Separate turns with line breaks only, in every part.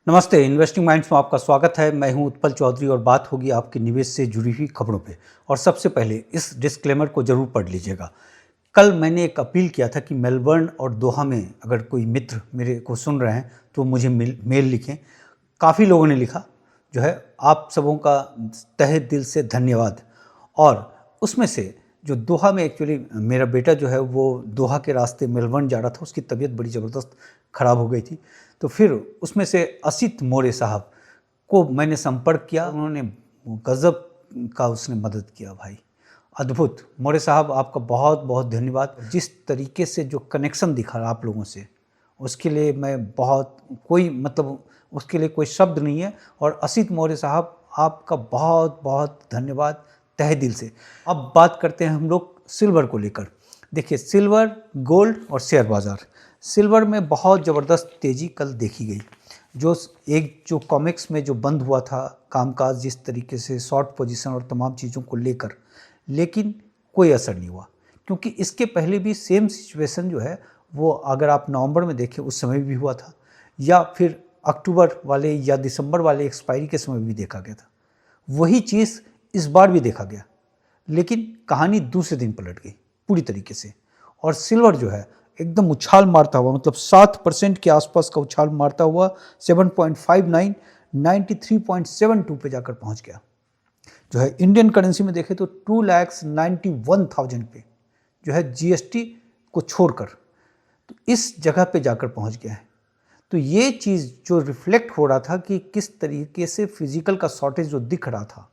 नमस्ते, investing minds में आपका स्वागत है। मैं हूं उत्पल चौधरी और बात होगी आपके निवेश से जुड़ी हुई खबरों पे। और सबसे पहले इस डिस्क्लेमर को जरूर पढ़ लीजिएगा। कल मैंने एक अपील किया था कि मेलबर्न और दोहा में अगर कोई मित्र मेरे को सुन रहे हैं तो मुझे मेल लिखें। काफ़ी लोगों ने लिखा, जो है आप सबों का तहे दिल से धन्यवाद। और उसमें से जो दोहा में एक्चुअली मेरा बेटा जो है वो दोहा के रास्ते मेलबर्न जा रहा था, उसकी तबीयत बड़ी ज़बरदस्त ख़राब हो गई थी। तो फिर उसमें से असित मोरे साहब को मैंने संपर्क किया, उन्होंने गज़ब का उसने मदद किया भाई, अद्भुत। मोरे साहब आपका बहुत बहुत धन्यवाद। जिस तरीके से जो कनेक्शन दिखा आप लोगों से, उसके लिए मैं बहुत उसके लिए कोई शब्द नहीं है। और असित मोरे साहब आपका बहुत बहुत धन्यवाद तहे दिल से। अब बात करते हैं हम लोग सिल्वर को लेकर। देखिए, सिल्वर, गोल्ड और शेयर बाज़ार। सिल्वर में बहुत ज़बरदस्त तेज़ी कल देखी गई। जो कॉमिक्स में जो बंद हुआ था कामकाज, जिस तरीके से शॉर्ट पोजीशन और तमाम चीज़ों को लेकर, लेकिन कोई असर नहीं हुआ। क्योंकि इसके पहले भी सेम सिचुएशन जो है वो अगर आप नवंबर में देखें उस समय भी हुआ था, या फिर अक्टूबर वाले या दिसंबर वाले एक्सपायरी के समय भी देखा गया था। वही चीज़ इस बार भी देखा गया, लेकिन कहानी दूसरे दिन पलट गई पूरी तरीके से। और सिल्वर जो है एकदम उछाल मारता हुआ, मतलब 7% के आसपास का उछाल मारता हुआ 7.59 93.72 पे जाकर पहुंच गया। जो है इंडियन करेंसी में देखें तो 2,91,000 पे, जो है जीएसटी को छोड़कर, तो इस जगह पे जाकर पहुंच गया है। तो ये चीज़ जो रिफ्लेक्ट हो रहा था कि किस तरीके से फिजिकल का शॉर्टेज जो दिख रहा था,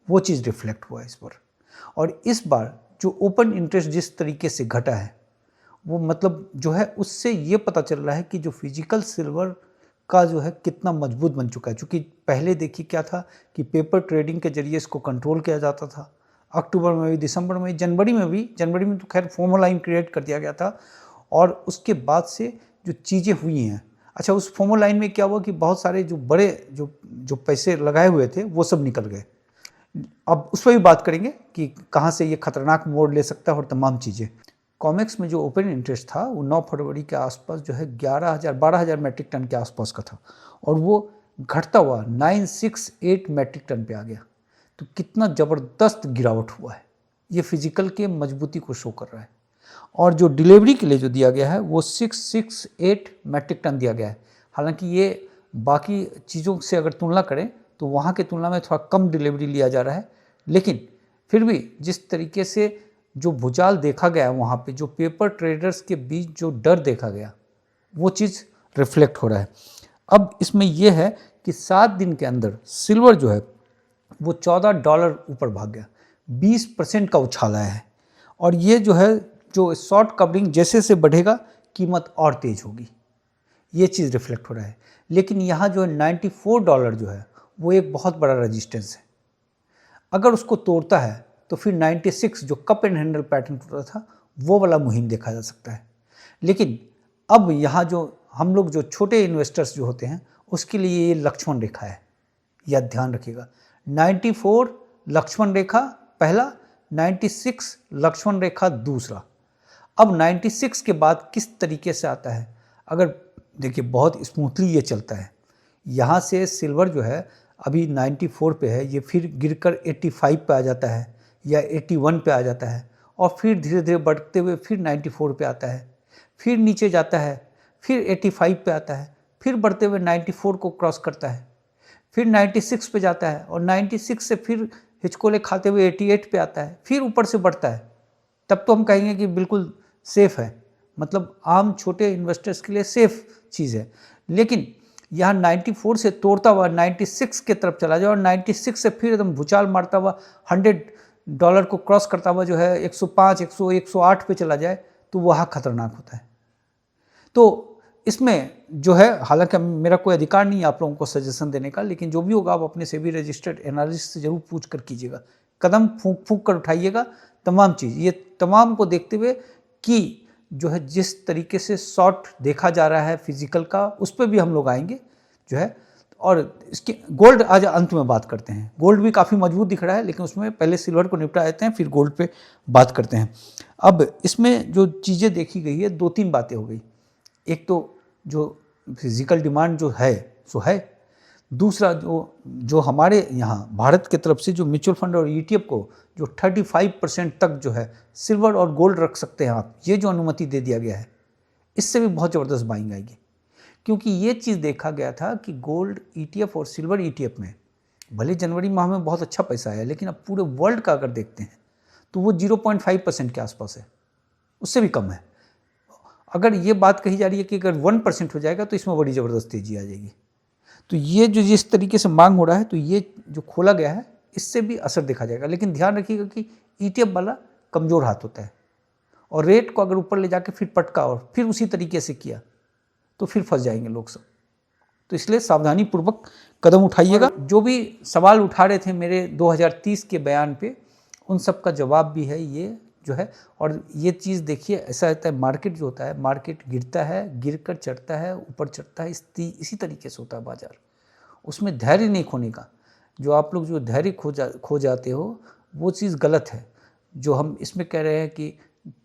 वो चीज़ रिफ्लेक्ट हुआ इस पर। और इस बार जो ओपन इंटरेस्ट जिस तरीके से घटा है, वो मतलब जो है उससे ये पता चल रहा है कि जो फिजिकल सिल्वर का जो है कितना मजबूत बन चुका है। क्योंकि पहले देखिए क्या था कि पेपर ट्रेडिंग के जरिए इसको कंट्रोल किया जाता था। अक्टूबर में भी, दिसंबर में, जनवरी में तो खैर फॉर्मल लाइन क्रिएट कर दिया गया था। और उसके बाद से जो चीज़ें हुई हैं, अच्छा, उस फॉर्मल लाइन में क्या हुआ कि बहुत सारे जो बड़े जो पैसे लगाए हुए थे वो सब निकल गए। अब उस पर भी बात करेंगे कि कहाँ से ये खतरनाक मोड़ ले सकता है और तमाम चीज़ें। कॉमिक्स में जो ओपन इंटरेस्ट था वो 9 फरवरी के आसपास जो है 12,000 मैट्रिक टन के आसपास का था, और वो घटता हुआ 968 मैट्रिक टन पे आ गया। तो कितना ज़बरदस्त गिरावट हुआ है, ये फिजिकल के मजबूती को शो कर रहा है। और जो डिलीवरी के लिए जो दिया गया है वो 668 मैट्रिक टन दिया गया है। हालांकि ये बाकी चीज़ों से अगर तुलना करें तो वहाँ की तुलना में थोड़ा कम डिलीवरी लिया जा रहा है, लेकिन फिर भी जिस तरीके से जो भूचाल देखा गया वहाँ पे, जो पेपर ट्रेडर्स के बीच जो डर देखा गया, वो चीज़ रिफ्लेक्ट हो रहा है। अब इसमें यह है कि 7 दिन के अंदर सिल्वर जो है वो $14 ऊपर भाग गया, 20% का उछाल आया है। और ये जो है जो शॉर्ट कवरिंग जैसे से बढ़ेगा, कीमत और तेज़ होगी, ये चीज़ रिफ्लेक्ट हो रहा है। लेकिन यहाँ जो है $94 जो है वो एक बहुत बड़ा रेजिस्टेंस है। अगर उसको तोड़ता है तो फिर 96 जो कप एंड हैंडल पैटर्न टूटा था वो वाला मुहिम देखा जा सकता है। लेकिन अब यहाँ जो हम लोग जो छोटे इन्वेस्टर्स जो होते हैं उसके लिए ये लक्ष्मण रेखा है, यह ध्यान रखिएगा। 94 लक्ष्मण रेखा पहला, 96 लक्ष्मण रेखा दूसरा। अब 96 के बाद किस तरीके से आता है, अगर देखिए बहुत स्मूथली ये चलता है। यहाँ से सिल्वर जो है अभी 94 पे है, ये फिर गिरकर 85 पे आ जाता है या 81 पे आ जाता है, और फिर धीरे धीरे बढ़ते हुए फिर 94 पे आता है, फिर नीचे जाता है, फिर 85 पे आता है, फिर बढ़ते हुए 94 को क्रॉस करता है, फिर 96 पे जाता है, और 96 से फिर हिचकोले खाते हुए 88 पे आता है, फिर ऊपर से बढ़ता है। तब तो हम कहेंगे कि बिल्कुल सेफ़ है, मतलब आम छोटे इन्वेस्टर्स के लिए सेफ़ चीज़ है। लेकिन यहाँ 94 से तोड़ता हुआ 96 के तरफ चला जाए और 96 से फिर एकदम भूचाल मारता हुआ $100 को क्रॉस करता हुआ जो है 105, 100, 108 पे चला जाए, तो वहाँ खतरनाक होता है। तो इसमें जो है, हालांकि मेरा कोई अधिकार नहीं है आप लोगों को सजेशन देने का, लेकिन जो भी होगा आप अपने सेबी रजिस्टर्ड एनालिस्ट से जरूर पूछ कर कीजिएगा, कदम फूंक फूंक कर उठाइएगा तमाम चीज़। ये तमाम को देखते हुए कि जो है जिस तरीके से शॉर्ट देखा जा रहा है फिजिकल का, उस पर भी हम लोग आएंगे जो है। और इसके गोल्ड आज अंत में बात करते हैं। गोल्ड भी काफ़ी मजबूत दिख रहा है, लेकिन उसमें पहले सिल्वर को निपटा देते हैं, फिर गोल्ड पे बात करते हैं। अब इसमें जो चीज़ें देखी गई है, 2-3 बातें हो गई। एक तो जो फिजिकल डिमांड जो है सो है। दूसरा जो हमारे यहाँ भारत की तरफ से जो म्यूचुअल फंड और ईटीएफ को जो 35% तक जो है सिल्वर और गोल्ड रख सकते हैं आप, ये जो अनुमति दे दिया गया है, इससे भी बहुत ज़बरदस्त बाइंग आएगी। क्योंकि ये चीज़ देखा गया था कि गोल्ड ईटीएफ और सिल्वर ईटीएफ में भले जनवरी माह में बहुत अच्छा पैसा आया, लेकिन अब पूरे वर्ल्ड का अगर देखते हैं तो वो 0.5% के आसपास है, उससे भी कम है। अगर ये बात कही जा रही है कि अगर 1% हो जाएगा तो इसमें बड़ी ज़बरदस्त तेज़ी आ जाएगी। तो ये जो जिस तरीके से मांग हो रहा है, तो ये जो खोला गया है इससे भी असर देखा जाएगा। लेकिन ध्यान रखिएगा कि ईटीएफ वाला कमज़ोर हाथ होता है, और रेट को अगर ऊपर ले जाके फिर पटका और फिर उसी तरीके से किया तो फिर फंस जाएंगे लोग सब। तो इसलिए सावधानी पूर्वक कदम उठाइएगा। जो भी सवाल उठा रहे थे मेरे 2030 के बयान पे, उन सब का जवाब भी है ये जो है। और ये चीज़ देखिए, ऐसा रहता है मार्केट जो होता है, मार्केट गिरता है, गिरकर चढ़ता है, ऊपर चढ़ता है, इसी तरीके से होता है बाजार। उसमें धैर्य नहीं खोने का। जो आप लोग जो धैर्य खो जाते हो वो चीज़ गलत है। जो हम इसमें कह रहे हैं कि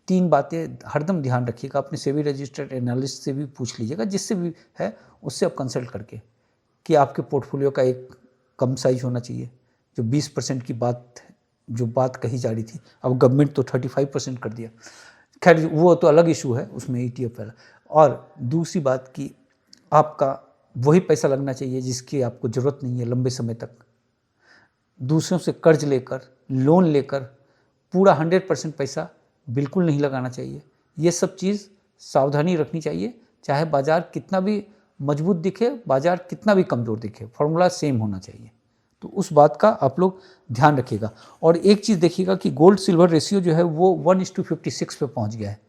3 बातें हरदम ध्यान रखिएगा, अपने सेबी रजिस्टर्ड एनालिस्ट से भी पूछ लीजिएगा, जिससे भी है उससे आप कंसल्ट करके, कि आपके पोर्टफोलियो का एक कम साइज होना चाहिए। जो 20% की बात कही जा रही थी, अब गवर्नमेंट तो 35% कर दिया। खैर वो तो अलग इशू है, उसमें ईटीएफ वाला। और दूसरी बात कि आपका वही पैसा लगना चाहिए जिसकी आपको ज़रूरत नहीं है लंबे समय तक। दूसरों से कर्ज लेकर, लोन लेकर पूरा 100% पैसा बिल्कुल नहीं लगाना चाहिए। ये सब चीज़ सावधानी रखनी चाहिए। चाहे बाज़ार कितना भी मजबूत दिखे, बाज़ार कितना भी कमज़ोर दिखे, फॉर्मूला सेम होना चाहिए। तो उस बात का आप लोग ध्यान रखिएगा। और एक चीज़ देखिएगा कि गोल्ड सिल्वर रेशियो जो है वो 1:56 पे पहुंच गया है।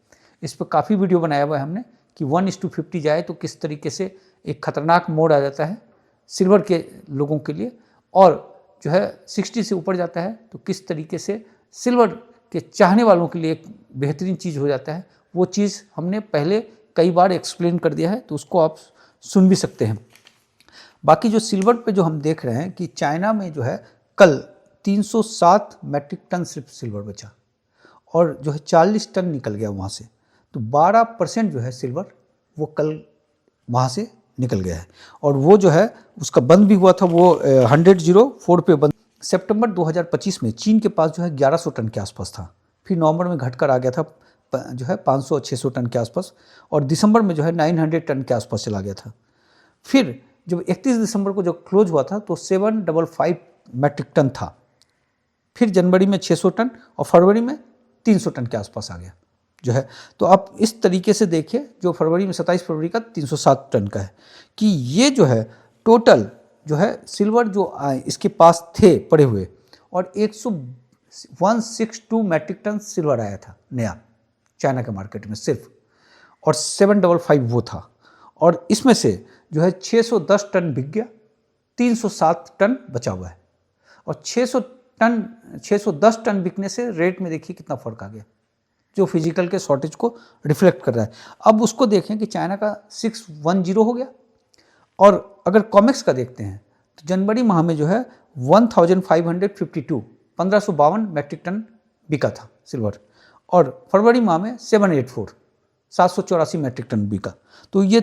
इस पर काफ़ी वीडियो बनाया हुआ है हमने कि 1:50 जाए तो किस तरीके से एक खतरनाक मोड़ आ जाता है सिल्वर के लोगों के लिए, और जो है 60 से ऊपर जाता है तो किस तरीके से सिल्वर के चाहने वालों के लिए एक बेहतरीन चीज़ हो जाता है। वो चीज़ हमने पहले कई बार एक्सप्लेन कर दिया है, तो उसको आप सुन भी सकते हैं। बाकी जो सिल्वर पे जो हम देख रहे हैं कि चाइना में जो है कल 307 मैट्रिक टन सिर्फ सिल्वर बचा, और जो है 40 टन निकल गया वहाँ से। तो 12% जो है सिल्वर वो कल वहाँ से निकल गया है। और वो जो है उसका बंद भी हुआ था, वो 100.04 पे बंद। सितंबर 2025 में चीन के पास जो है 1100 टन के आसपास था, फिर नवंबर में घटकर आ गया था जो है 500 और 600 टन के आसपास, और दिसंबर में जो है 900 टन के आसपास चला गया था। फिर जब 31 दिसंबर को जो क्लोज हुआ था तो 755 मैट्रिक टन था। फिर जनवरी में 600 टन और फरवरी में 300 टन के आसपास आ गया जो है। तो आप इस तरीके से देखिए, जो फरवरी में 27 फरवरी का 307 टन का है, कि ये जो है टोटल जो है सिल्वर जो इसके पास थे पड़े हुए, और 162 मैट्रिक टन सिल्वर आया था नया चाइना के मार्केट में सिर्फ, और 755 वो था। और इसमें से जो है 610 टन बिक गया, 307 टन बचा हुआ है। और 610 टन बिकने से रेट में देखिए कितना फ़र्क आ गया, जो फिजिकल के शॉर्टेज को रिफ्लेक्ट कर रहा है। अब उसको देखें कि चाइना का 610 हो गया, और अगर कॉमेक्स का देखते हैं तो जनवरी माह में जो है 1552 1552 मैट्रिक टन बिका था सिल्वर, और फरवरी माह में 784 मैट्रिक टन बिका। तो ये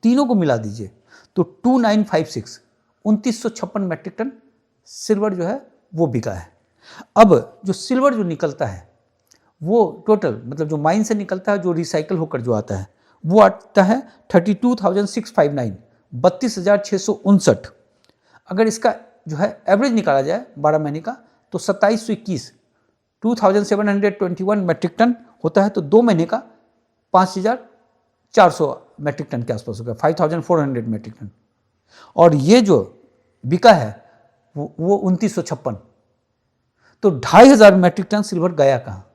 तीनों को मिला दीजिए तो 2956 2956 मैट्रिक टन सिल्वर जो है वो बिका है। अब जो सिल्वर जो निकलता है वो टोटल, मतलब जो माइन से निकलता है, जो रिसाइकल होकर जो आता है, वो आता है 32,659 32,659। अगर इसका जो है एवरेज निकाला जाए 12 महीने का तो 2721 2721 मैट्रिक टन होता है। तो 2 महीने का 5,400 मैट्रिक टन के आसपास हो गया, 5,400 मैट्रिक टन। और ये जो बिका है वो 2956। तो 2,500 मैट्रिक टन सिल्वर गया कहाँ?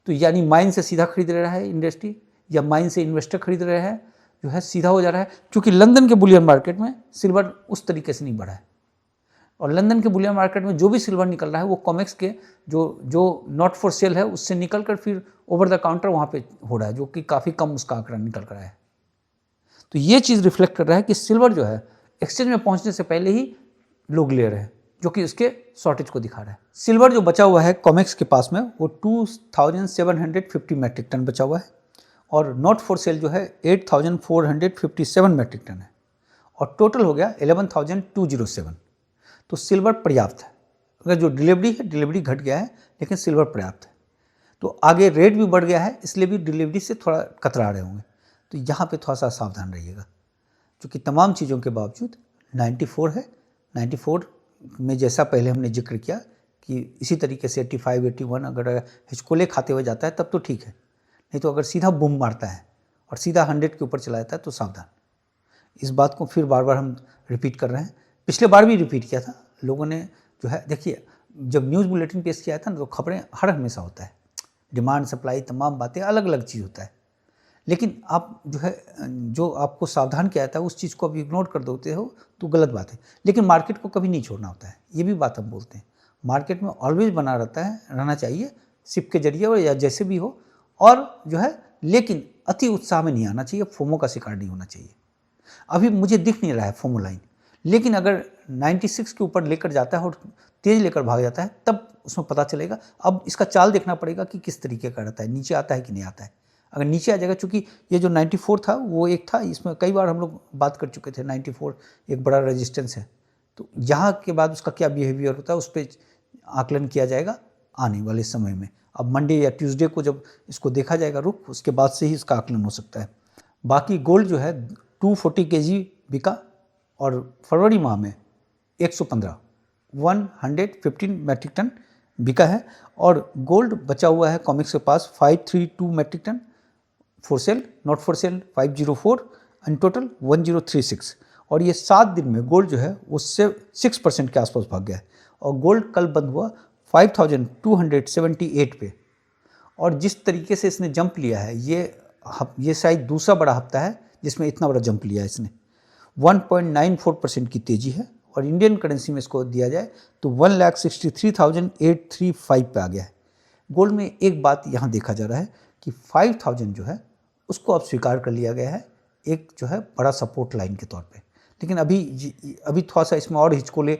तो यानी माइन से सीधा खरीद रहा है इंडस्ट्री, या माइन से इन्वेस्टर खरीद रहे हैं, जो है सीधा हो जा रहा है। क्योंकि लंदन के बुलियन मार्केट में सिल्वर उस तरीके से नहीं बढ़ा है, और लंदन के बुलियन मार्केट में जो भी सिल्वर निकल रहा है वो कॉमेक्स के जो नॉट फॉर सेल है उससे निकल कर फिर ओवर द काउंटर वहाँ पे हो रहा है, जो कि काफ़ी कम उसका आंकड़ा निकल कर आया है। तो ये चीज़ रिफ्लेक्ट कर रहा है कि सिल्वर जो है एक्सचेंज में पहुँचने से पहले ही लोग ले रहे हैं, जो कि उसके शॉर्टेज को दिखा रहा है। सिल्वर जो बचा हुआ है कॉमेक्स के पास में वो 2,750 मैट्रिक टन बचा हुआ है, और नॉट फॉर सेल जो है 8,457 मैट्रिक टन है। और टोटल हो गया 11,207। तो सिल्वर पर्याप्त है। अगर जो डिलीवरी है, डिलीवरी घट गया है लेकिन सिल्वर पर्याप्त है। तो आगे रेट भी बढ़ गया है, इसलिए भी डिलीवरी से थोड़ा कतरा रहे होंगे। तो यहाँ पे थोड़ा सा सावधान रहिएगा। क्योंकि तमाम चीज़ों के बावजूद 94 है। 94 में जैसा पहले हमने जिक्र किया कि इसी तरीके से 85, 81 अगर हिचकोले खाते हुए जाता है तब तो ठीक है, नहीं तो अगर सीधा बूम मारता है और सीधा 100 के ऊपर चला जाता है तो सावधान। इस बात को फिर बार बार हम रिपीट कर रहे हैं। पिछले बार भी रिपीट किया था लोगों ने, जो है देखिए, जब न्यूज़ बुलेटिन पेश किया था ना तो खबरें हर हमेशा होता है, डिमांड सप्लाई तमाम बातें अलग अलग चीज़ होता है। लेकिन आप जो है, जो आपको सावधान किया जाता है उस चीज़ को आप इग्नोर कर देते हो तो गलत बात है। लेकिन मार्केट को कभी नहीं छोड़ना होता है, ये भी बात हम बोलते हैं। मार्केट में ऑलवेज बना रहना चाहिए, सिप के जरिए और या जैसे भी हो, और जो है लेकिन अति उत्साह में नहीं आना चाहिए, फोमो का शिकार नहीं होना चाहिए। अभी मुझे दिख नहीं रहा है फोमो लाइन, लेकिन अगर 96 के ऊपर लेकर जाता है और तेज लेकर भाग जाता है तब उसमें पता चलेगा। अब इसका चाल देखना पड़ेगा कि किस तरीके का रहता है, नीचे आता है कि नहीं आता है। अगर नीचे आ जाएगा, चूँकि ये जो 94 था वो एक था, इसमें कई बार हम लोग बात कर चुके थे, 94 एक बड़ा रेजिस्टेंस है। तो यहाँ के बाद उसका क्या बिहेवियर होता है उस पर आकलन किया जाएगा आने वाले समय में। अब मंडे या ट्यूसडे को जब इसको देखा जाएगा रुख, उसके बाद से ही इसका आकलन हो सकता है। बाकी गोल्ड जो है 240 kg बिका और फरवरी माह में 115 मैट्रिक टन बिका है। और गोल्ड बचा हुआ है कॉमिक्स के पास 532 metric ton for sale, not for sale 504 and total 1036। और ये 7 दिन में गोल्ड जो है उससे 6% के आसपास भाग गया है। और गोल्ड कल बंद हुआ 5278 पे। और जिस तरीके से इसने जंप लिया है, ये शायद दूसरा बड़ा हफ्ता है जिसमें इतना बड़ा जंप लिया है इसने। 1.94% की तेज़ी है। और इंडियन करेंसी में इसको दिया जाए तो 1,63,835 पे आ गया है। गोल्ड में एक बात यहाँ देखा जा रहा है कि 5,000 जो है उसको अब स्वीकार कर लिया गया है एक जो है बड़ा सपोर्ट लाइन के तौर पे। लेकिन अभी थोड़ा सा इसमें और हिचकोले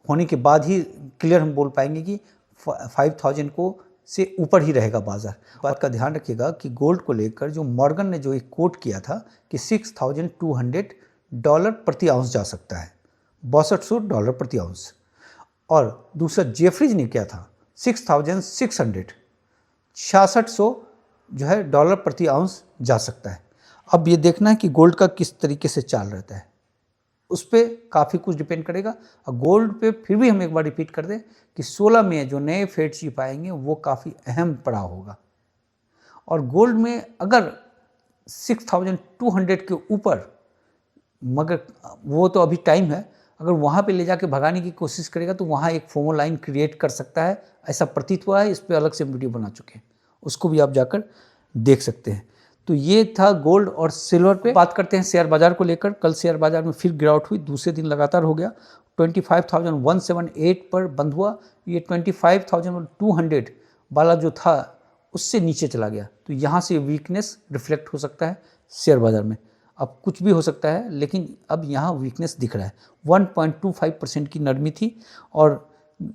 होने के बाद ही क्लियर हम बोल पाएंगे कि 5,000 को से ऊपर ही रहेगा बाजार। बात का ध्यान रखिएगा कि गोल्ड को लेकर जो मॉर्गन ने जो एक कोट किया था कि $6,200 प्रति आउंस जा सकता है, $6200 प्रति आउंस। और दूसरा जेफरीज ने क्या था 6,600, 6600 जो है डॉलर प्रति आउंस जा सकता है। अब ये देखना है कि गोल्ड का किस तरीके से चाल रहता है, उस पर काफ़ी कुछ डिपेंड करेगा। और गोल्ड पे फिर भी हम एक बार रिपीट कर दें कि 16 में जो नए फेड चीफ आएंगे वो काफ़ी अहम पड़ाव होगा। और गोल्ड में अगर 6,200 के ऊपर, मगर वो तो अभी टाइम है, अगर वहाँ पे ले जाके भगाने की कोशिश करेगा तो वहाँ एक फोमो लाइन क्रिएट कर सकता है, ऐसा प्रतीत हुआ है। इस पर अलग से वीडियो बना चुके हैं, उसको भी आप जाकर देख सकते हैं। तो ये था गोल्ड और सिल्वर पे। बात करते हैं शेयर बाजार को लेकर। कल शेयर बाजार में फिर गिरावट हुई, दूसरे दिन लगातार हो गया। 25,178 पर बंद हुआ। ये 25,200 वाला जो था उससे नीचे चला गया। तो यहाँ से वीकनेस रिफ्लेक्ट हो सकता है शेयर बाजार में। अब कुछ भी हो सकता है, लेकिन अब यहाँ वीकनेस दिख रहा है। 1.25% की नरमी थी और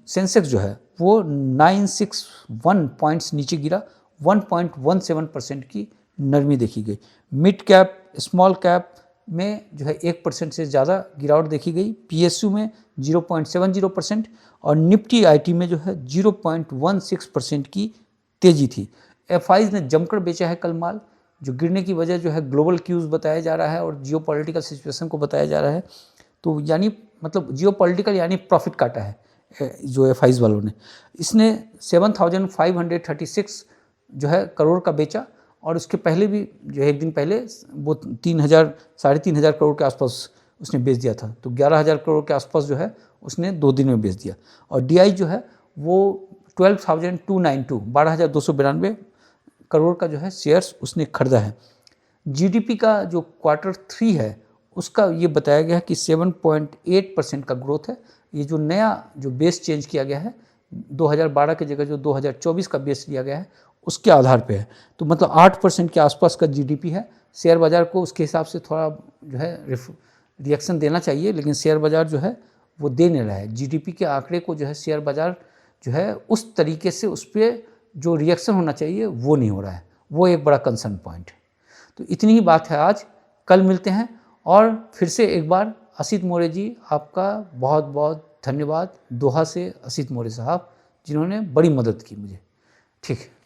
सेंसेक्स जो है वो 961 पॉइंट्स नीचे गिरा। 1.17% की नरमी देखी गई। मिड कैप स्मॉल कैप में जो है 1% से ज़्यादा गिरावट देखी गई। PSU में 0.70% और निफ्टी IT में जो है 0.16% की तेज़ी थी। FIs ने जमकर बेचा है कल माल। जो गिरने की वजह जो है ग्लोबल क्यूज़ बताया जा रहा है और जियोपॉलिटिकल सिचुएशन को बताया जा रहा है। तो यानी मतलब जियोपॉलिटिकल यानी प्रॉफिट काटा है जो FIs वालों ने। इसने 7,536 जो है करोड़ का बेचा। और उसके पहले भी जो है एक दिन पहले वो 3,000-3,500 करोड़ के आसपास उसने बेच दिया था। तो 11,000 करोड़ के आसपास जो है उसने 2 दिन में बेच दिया। और DI जो है वो 12,292 करोड़ का जो है शेयर्स उसने खरीदा है। GDP का जो Q3 है उसका ये बताया गया है कि 7.8% का ग्रोथ है। ये जो नया जो बेस चेंज किया गया है 2012 की जगह जो 2024 का बेस लिया गया है उसके आधार पे है। तो मतलब 8% के आसपास का GDP है। शेयर बाज़ार को उसके हिसाब से थोड़ा जो है रिएक्शन देना चाहिए, लेकिन शेयर बाज़ार जो है वो दे नहीं रहा है। GDP के आंकड़े को जो है शेयर बाज़ार जो है उस तरीके से उस पर जो रिएक्शन होना चाहिए वो नहीं हो रहा है। वो एक बड़ा कंसर्न पॉइंट है। तो इतनी ही बात है आज। कल मिलते हैं और फिर से एक बार असित मौर्य जी, आपका बहुत बहुत धन्यवाद। दोहा से असित मौर्य साहब, जिन्होंने बड़ी मदद की मुझे। ठीक है।